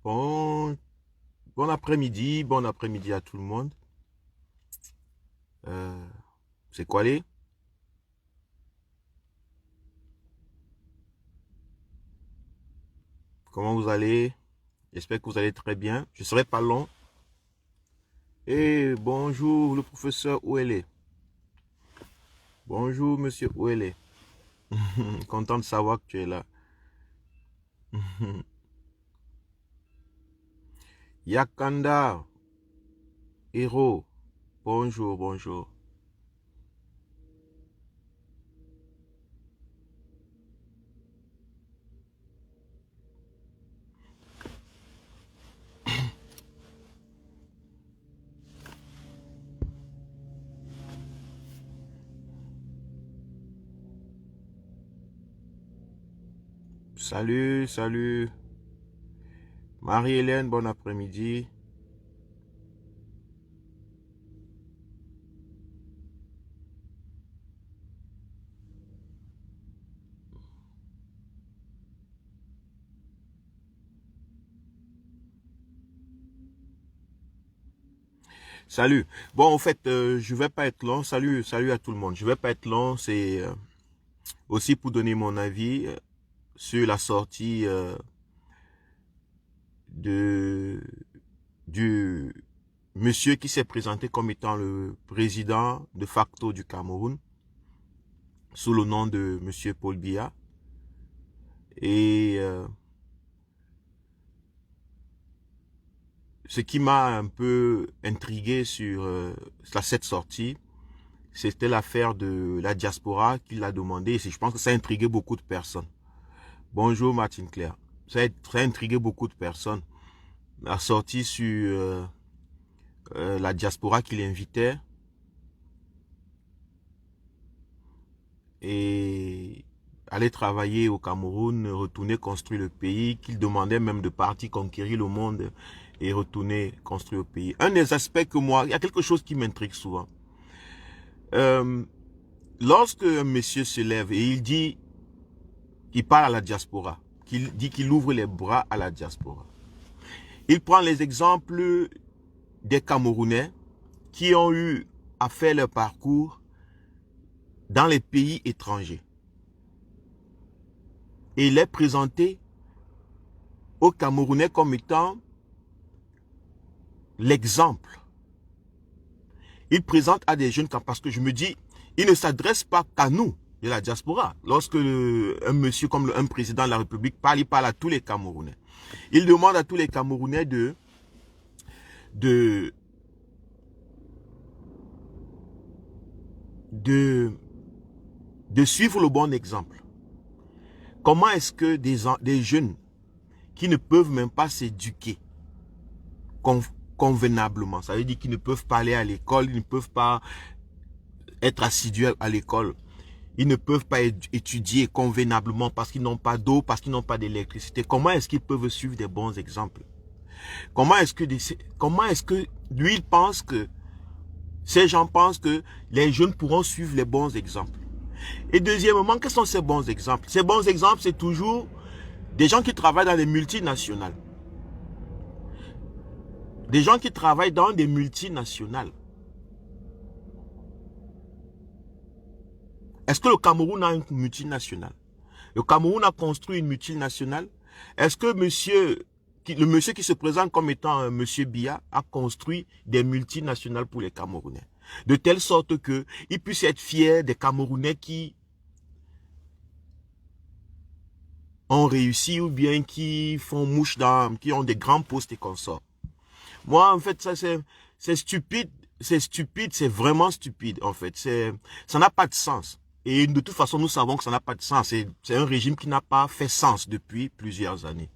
Bon, bon après-midi à tout le monde. Euh, c'est quoi les? Comment vous allez? J'espère que vous allez très bien. Je ne serai pas long. Et bonjour, le professeur Ouellet. Bonjour, monsieur Ouellet. Content de savoir que tu es là. Yakanda, héros. Bonjour, bonjour. Salut, salut. Marie-Hélène, bon après-midi. Salut. Bon, en fait, je vais pas être long. Salut, salut à tout le monde. Je vais pas être long. C'est aussi pour donner mon avis sur la sortie de du monsieur qui s'est présenté comme étant le président de facto du Cameroun sous le nom de monsieur Paul Biya. Et ce qui m'a un peu intrigué sur cette sortie, c'était l'affaire de la diaspora qui l'a demandé. Et je pense que ça a intrigué beaucoup de personnes. Bonjour Martine Claire. Ça a intrigué beaucoup de personnes. La sortie sur la diaspora qui l'invitait et aller travailler au Cameroun, retourner construire le pays, qu'il demandait même de partir conquérir le monde et retourner construire le pays. Un des aspects que moi, il y a quelque chose qui m'intrigue souvent. Euh, Lorsque un monsieur se lève et il dit qu'il parle à la diaspora, qu'il dit qu'il ouvre les bras à la diaspora, il prend les exemples des Camerounais qui ont eu à faire leur parcours dans les pays étrangers. Et il est présenté aux Camerounais comme étant l'exemple. Il présente à des jeunes, parce que je me dis, il ne s'adresse pas qu'à nous, de la diaspora. Lorsque un monsieur comme un président de la République parle, il parle à tous les Camerounais. Il demande à tous les Camerounais de, de suivre le bon exemple. Comment est-ce que des jeunes qui ne peuvent même pas s'éduquer convenablement, ça veut dire qu'ils ne peuvent pas aller à l'école, ils ne peuvent pas être assidus à l'école, ils ne peuvent pas étudier convenablement parce qu'ils n'ont pas d'eau, parce qu'ils n'ont pas d'électricité. Comment est-ce qu'ils peuvent suivre des bons exemples? Comment est-ce que lui il pense que ces gens pensent que les jeunes pourront suivre les bons exemples? Et deuxièmement, quels sont ces bons exemples? Ces bons exemples, c'est toujours des gens qui travaillent dans des multinationales. Des gens qui travaillent dans des multinationales. Est-ce que le Cameroun a une multinationale? Le Cameroun a construit une multinationale? Est-ce que le monsieur qui se présente comme étant monsieur Biya a construit des multinationales pour les Camerounais? De telle sorte qu'il puisse être fier des Camerounais qui ont réussi ou bien qui font mouche qui ont des grands postes et consorts. Moi, en fait, ça c'est stupide, c'est vraiment stupide, en fait. Ça n'a pas de sens. Et de toute façon, nous savons que ça n'a pas de sens. C'est un régime qui n'a pas fait sens depuis plusieurs années.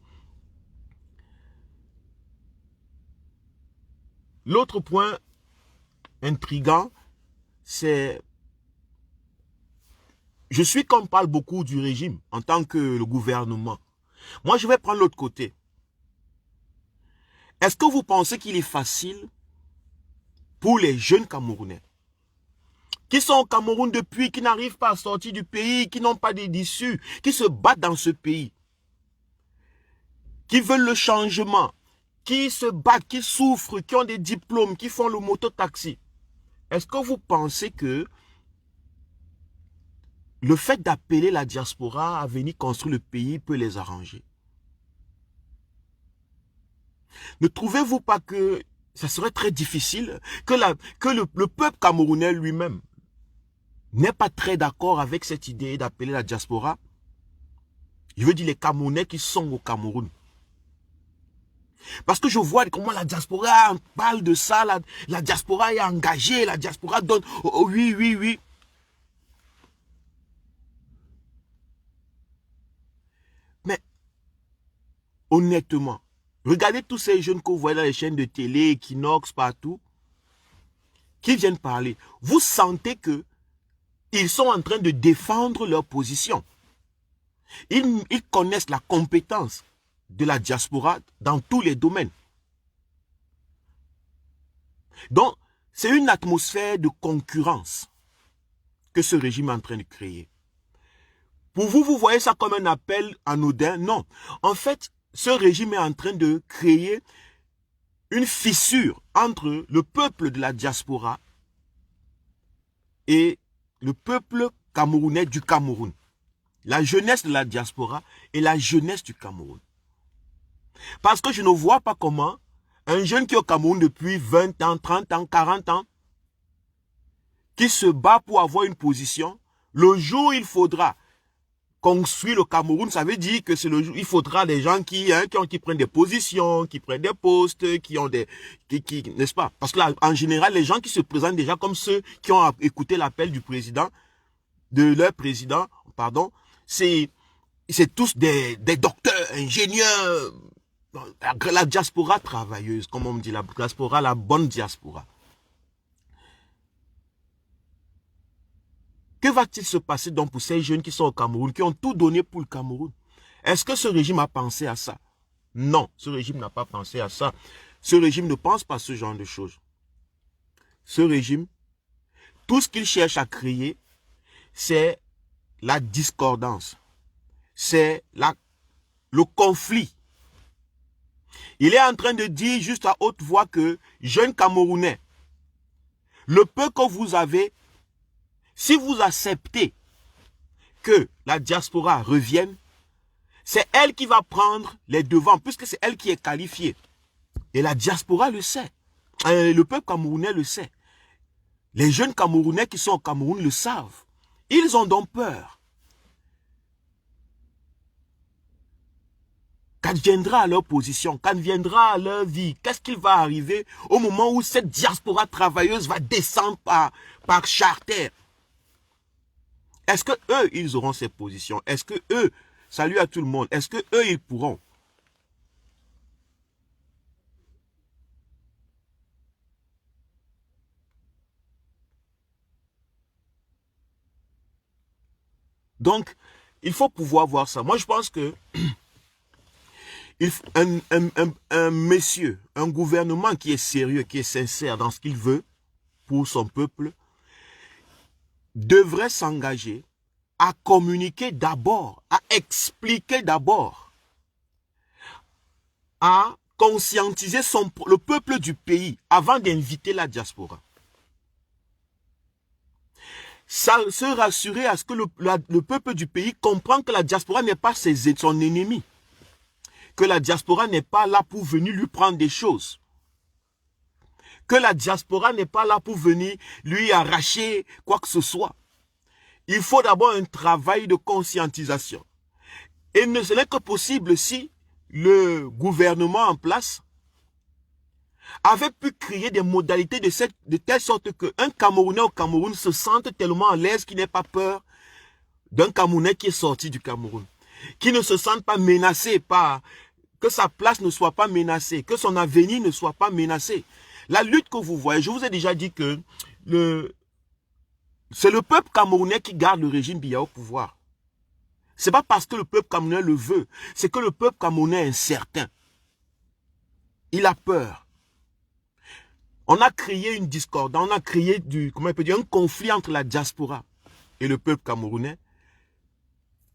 L'autre point intriguant, c'est... Je suis qu'on parle beaucoup du régime en tant que le gouvernement. Moi, je vais prendre l'autre côté. Est-ce que vous pensez qu'il est facile pour les jeunes Camerounais qui sont au Cameroun depuis, qui n'arrivent pas à sortir du pays, qui n'ont pas d'issue, qui se battent dans ce pays, qui veulent le changement, qui se battent, qui souffrent, qui ont des diplômes, qui font le mototaxi. Est-ce que vous pensez que le fait d'appeler la diaspora à venir construire le pays peut les arranger? Ne trouvez-vous pas que ça serait très difficile, que le peuple camerounais lui-même n'est pas très d'accord avec cette idée d'appeler la diaspora? Je veux dire les Camerounais qui sont au Cameroun. Parce que je vois comment la diaspora parle de ça, la diaspora est engagée, la diaspora donne, oh, oui, oui, oui. Mais, honnêtement, regardez tous ces jeunes que vous voyez dans les chaînes de télé, Equinox, partout, qui viennent parler. Vous sentez que ils sont en train de défendre leur position. Ils connaissent la compétence de la diaspora dans tous les domaines. Donc, c'est une atmosphère de concurrence que ce régime est en train de créer. Pour vous, vous voyez ça comme un appel anodin? Non. En fait, ce régime est en train de créer une fissure entre le peuple de la diaspora et le peuple camerounais du Cameroun. La jeunesse de la diaspora et la jeunesse du Cameroun. Parce que je ne vois pas comment un jeune qui est au Cameroun depuis 20 ans, 30 ans, 40 ans, qui se bat pour avoir une position, le jour où il faudra construire le Cameroun, ça veut dire que c'est le jour, il faudra des gens qui prennent des positions, qui prennent des postes, qui ont des, n'est-ce pas? Parce que là, en général, les gens qui se présentent déjà comme ceux qui ont écouté l'appel du président, de leur président, pardon, c'est tous des docteurs, ingénieurs, la diaspora travailleuse, comme on me dit, la diaspora, la bonne diaspora. Que va-t-il se passer donc pour ces jeunes qui sont au Cameroun, qui ont tout donné pour le Cameroun? Est-ce que ce régime a pensé à ça? Non, ce régime n'a pas pensé à ça. Ce régime ne pense pas à ce genre de choses. Ce régime, tout ce qu'il cherche à créer, c'est la discordance. C'est le conflit. Il est en train de dire juste à haute voix que, jeunes Camerounais, le peu que vous avez, si vous acceptez que la diaspora revienne, c'est elle qui va prendre les devants, puisque c'est elle qui est qualifiée. Et la diaspora le sait. Le peuple camerounais le sait. Les jeunes Camerounais qui sont au Cameroun le savent. Ils ont donc peur. Quand viendra à leur position, quand viendra à leur vie, qu'est-ce qu'il va arriver au moment où cette diaspora travailleuse va descendre par charter? Est-ce que eux, ils auront ces positions? Est-ce que eux, salut à tout le monde, est-ce que eux, ils pourront? Donc, il faut pouvoir voir ça. Moi, je pense que un monsieur, un gouvernement qui est sérieux, qui est sincère dans ce qu'il veut pour son peuple, devrait s'engager à communiquer d'abord, à expliquer d'abord, à conscientiser le peuple du pays avant d'inviter la diaspora. Se rassurer à ce que le peuple du pays comprend que la diaspora n'est pas son ennemi. Que la diaspora n'est pas là pour venir lui prendre des choses. Que la diaspora n'est pas là pour venir lui arracher quoi que ce soit. Il faut d'abord un travail de conscientisation. Et ce n'est que possible si le gouvernement en place avait pu créer des modalités de telle sorte qu'un Camerounais au Cameroun se sente tellement à l'aise qu'il n'ait pas peur d'un Camerounais qui est sorti du Cameroun. Qui ne se sente pas menacé par... que sa place ne soit pas menacée, que son avenir ne soit pas menacé. La lutte que vous voyez, je vous ai déjà dit que c'est le peuple camerounais qui garde le régime Biya au pouvoir. Ce n'est pas parce que le peuple camerounais le veut, c'est que le peuple camerounais est incertain. Il a peur. On a créé une discordance, on a créé un conflit entre la diaspora et le peuple camerounais.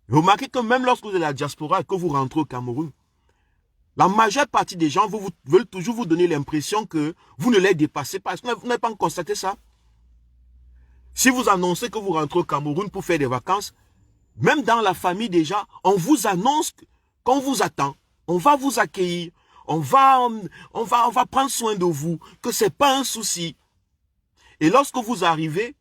Remarquez que même lorsque vous êtes la diaspora et que vous rentrez au Cameroun, La majeure partie des gens veulent toujours vous donner l'impression que vous ne les dépassez pas. Est-ce que vous n'avez pas constaté ça? Si vous annoncez que vous rentrez au Cameroun pour faire des vacances, même dans la famille déjà, on vous annonce qu'on vous attend, on va vous accueillir, on va prendre soin de vous, que ce n'est pas un souci. Et lorsque vous arrivez,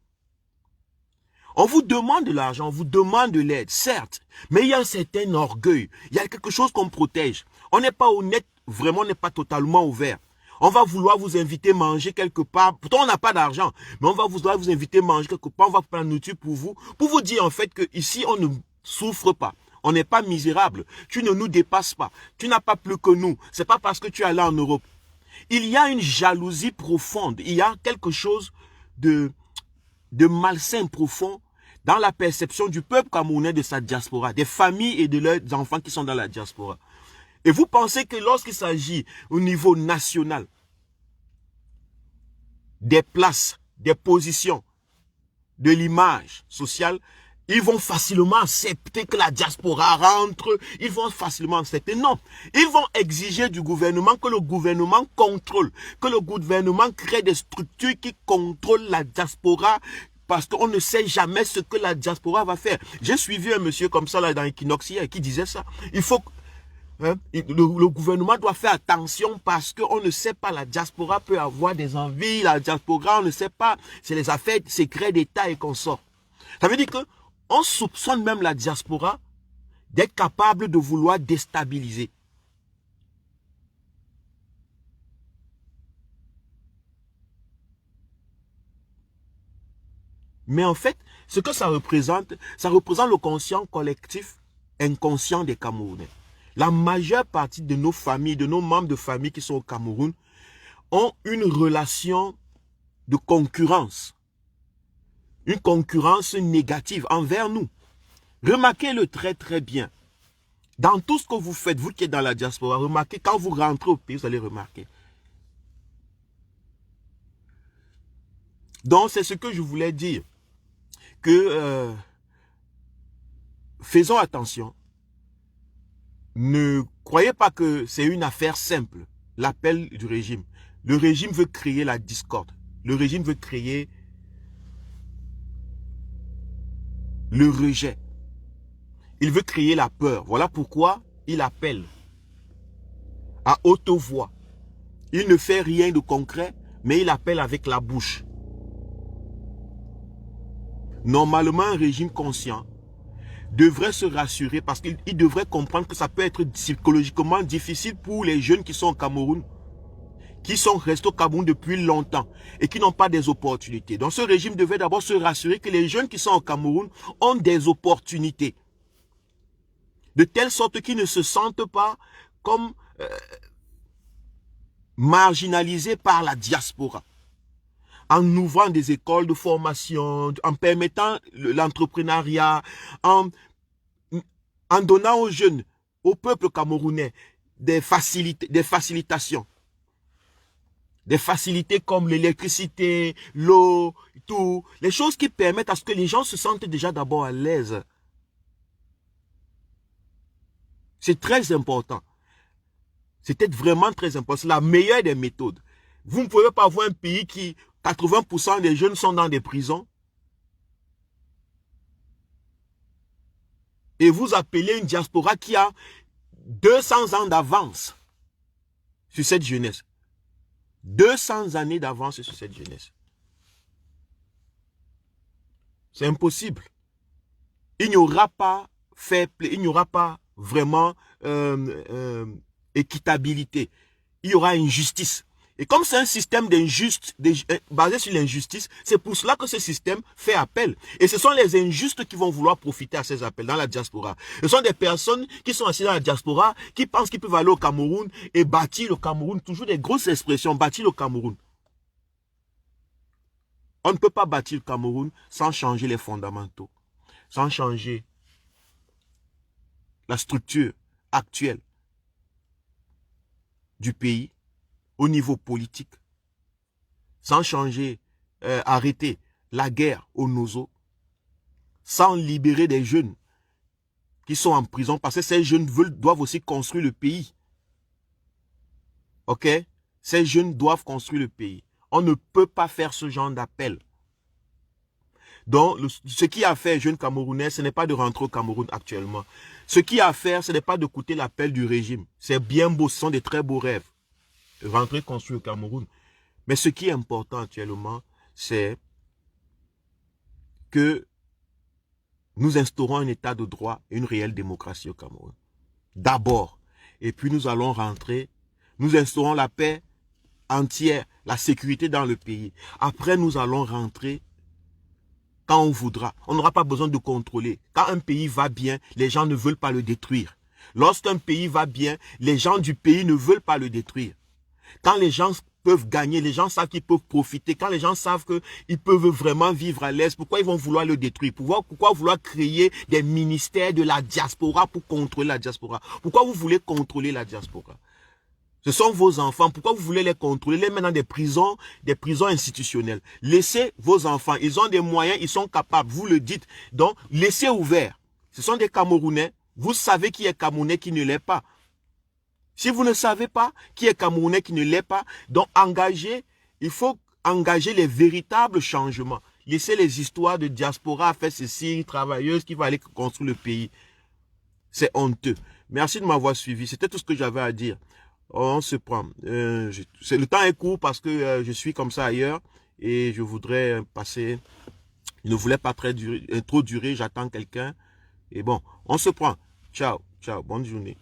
on vous demande de l'argent, on vous demande de l'aide, certes, mais il y a un certain orgueil, il y a quelque chose qu'on protège. On n'est pas honnête, vraiment, on n'est pas totalement ouvert. On va vouloir vous inviter à manger quelque part. Pourtant, on n'a pas d'argent, mais on va vouloir vous inviter à manger quelque part. On va prendre la nourriture pour vous dire en fait que ici on ne souffre pas. On n'est pas misérable. Tu ne nous dépasses pas. Tu n'as pas plus que nous. C'est pas parce que tu es là en Europe. Il y a une jalousie profonde. Il y a quelque chose de malsain profond dans la perception du peuple camerounais de sa diaspora, des familles et de leurs enfants qui sont dans la diaspora. Et vous pensez que lorsqu'il s'agit au niveau national, des places, des positions, de l'image sociale, ils vont facilement accepter que la diaspora rentre, ils vont facilement accepter. Non, ils vont exiger du gouvernement que le gouvernement contrôle, que le gouvernement crée des structures qui contrôlent la diaspora, parce qu'on ne sait jamais ce que la diaspora va faire. J'ai suivi un monsieur comme ça là dans Equinox hier qui disait ça. Il faut... Le gouvernement doit faire attention parce qu'on ne sait pas, la diaspora peut avoir des envies, la diaspora, on ne sait pas, c'est les affaires secrets d'État et consorts. Ça veut dire que on soupçonne même la diaspora d'être capable de vouloir déstabiliser. Mais en fait, ce que ça représente le conscient collectif inconscient des Camerounais. La majeure partie de nos familles, de nos membres de famille qui sont au Cameroun, ont une relation de concurrence. Une concurrence négative envers nous. Remarquez-le très très bien. Dans tout ce que vous faites, vous qui êtes dans la diaspora, remarquez, quand vous rentrez au pays, vous allez remarquer. Donc c'est ce que je voulais dire. Que faisons attention. Ne croyez pas que c'est une affaire simple, l'appel du régime. Le régime veut créer la discorde. Le régime veut créer le rejet. Il veut créer la peur. Voilà pourquoi il appelle à haute voix. Il ne fait rien de concret, mais il appelle avec la bouche. Normalement, un régime conscient devrait se rassurer parce qu'il devrait comprendre que ça peut être psychologiquement difficile pour les jeunes qui sont au Cameroun, qui sont restés au Cameroun depuis longtemps et qui n'ont pas des opportunités. Donc ce régime devait d'abord se rassurer que les jeunes qui sont au Cameroun ont des opportunités. De telle sorte qu'ils ne se sentent pas comme marginalisés par la diaspora. En ouvrant des écoles de formation, en permettant l'entrepreneuriat, en donnant aux jeunes, au peuple camerounais, des facilitations. Des facilités comme l'électricité, l'eau, tout. Les choses qui permettent à ce que les gens se sentent déjà d'abord à l'aise. C'est très important. C'était vraiment très important. C'est la meilleure des méthodes. Vous ne pouvez pas avoir un pays qui, 80% des jeunes sont dans des prisons. Et vous appelez une diaspora qui a 200 ans d'avance sur cette jeunesse. 200 années d'avance sur cette jeunesse. C'est impossible. Il n'y aura pas fair play, il n'y aura pas vraiment équitabilité. Il y aura injustice. Et comme c'est un système basé sur l'injustice, c'est pour cela que ce système fait appel. Et ce sont les injustes qui vont vouloir profiter à ces appels dans la diaspora. Ce sont des personnes qui sont assises dans la diaspora, qui pensent qu'ils peuvent aller au Cameroun et bâtir le Cameroun. Toujours des grosses expressions, bâtir le Cameroun. On ne peut pas bâtir le Cameroun sans changer les fondamentaux, sans changer la structure actuelle du pays au niveau politique, sans changer, arrêter la guerre au Nozo, sans libérer des jeunes qui sont en prison, parce que ces jeunes doivent aussi construire le pays. Ok? Ces jeunes doivent construire le pays. On ne peut pas faire ce genre d'appel. Donc, ce qui a fait jeunes Camerounais, ce n'est pas de rentrer au Cameroun actuellement. Ce qui a à faire, ce n'est pas d'écouter l'appel du régime. C'est bien beau, ce sont des très beaux rêves. Rentrer construire au Cameroun. Mais ce qui est important actuellement, c'est que nous instaurons un état de droit et une réelle démocratie au Cameroun. D'abord. Et puis nous allons rentrer, nous instaurons la paix entière, la sécurité dans le pays. Après, nous allons rentrer quand on voudra. On n'aura pas besoin de contrôler. Quand un pays va bien, les gens ne veulent pas le détruire. Lorsqu'un pays va bien, les gens du pays ne veulent pas le détruire. Quand les gens peuvent gagner, les gens savent qu'ils peuvent profiter, quand les gens savent qu'ils peuvent vraiment vivre à l'aise, pourquoi ils vont vouloir le détruire? Pourquoi vouloir créer des ministères de la diaspora pour contrôler la diaspora? Pourquoi vous voulez contrôler la diaspora? Ce sont vos enfants. Pourquoi vous voulez les contrôler, les mettre dans des prisons institutionnelles? Laissez vos enfants. Ils ont des moyens, ils sont capables. Vous le dites. Donc, laissez ouvert. Ce sont des Camerounais. Vous savez qui est Camerounais, qui ne l'est pas. Si vous ne savez pas qui est Camerounais, qui ne l'est pas, donc il faut engager les véritables changements. Laissez les histoires de diaspora faire ceci, travailleuse qui va aller construire le pays. C'est honteux. Merci de m'avoir suivi. C'était tout ce que j'avais à dire. On se prend. Le temps est court parce que je suis comme ça ailleurs et je voudrais passer. Je ne voulais pas trop durer. J'attends quelqu'un. Et bon, on se prend. Ciao, ciao. Bonne journée.